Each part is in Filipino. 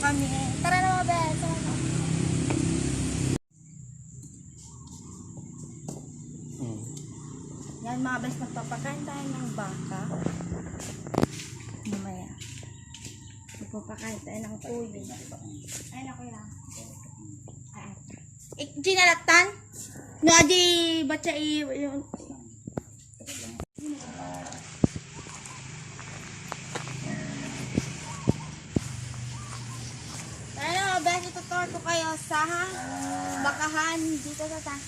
kami. Tara na mga bes. Yan mga bes, magpapakain tayo ng baka. Mamaya. Magpapakain tayo ng ulo. Ay na kuya. Ginalatan? No, adi baca yung... Ano, bes, itutur ko kayo sa bakahan dito sa taas.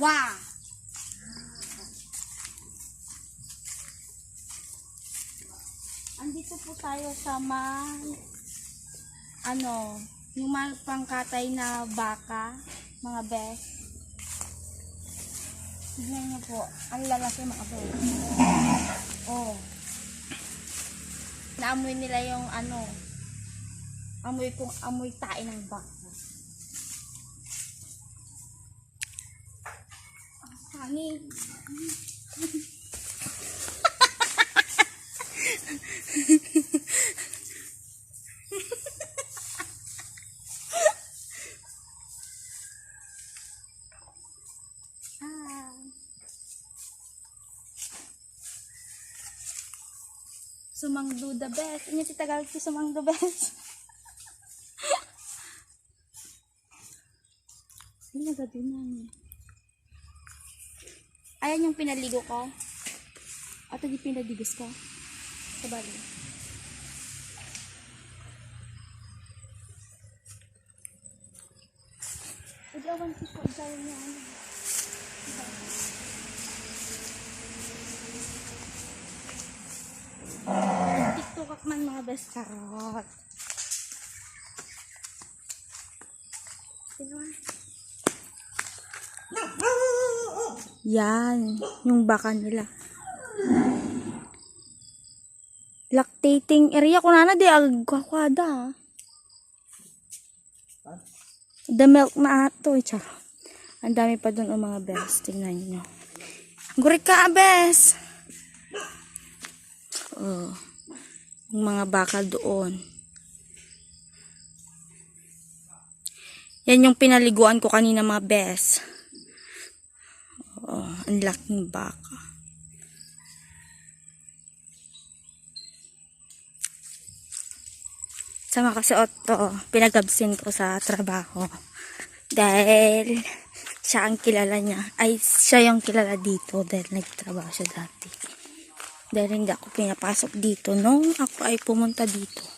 Wow! Andito po tayo sa yung pangkatay na baka, mga bes. Tignan niyo po, ang lalaki mga bes. Oh. Naamoy nila yung amoy tae ng baka. Honey. Sumangdo the best. Ini si Tagalog si sumangdo best. Ini nagadunan. Ayan yung pinaligo ko. At di pinadigos ko. Sabali. Udawan ko po dahil niya. TikTok man mga best karot. Yan, yung baka nila. Lactating area ko na di agkakwada. The milk na ato, charot. Ang dami pa dun mga best, tingnan nyo. Gurik ka, bes. Oh, yung mga baka doon. Yan yung pinaliguan ko kanina mga bes. Oh, ang laking baka. Sama kasi Otto, pinagabsin ko sa trabaho. Dahil siya ang kilala niya. Ay, siya yung kilala dito dahil nagtrabaho siya dati. Dahil hindi ako pinapasok dito nung ako ay pumunta dito.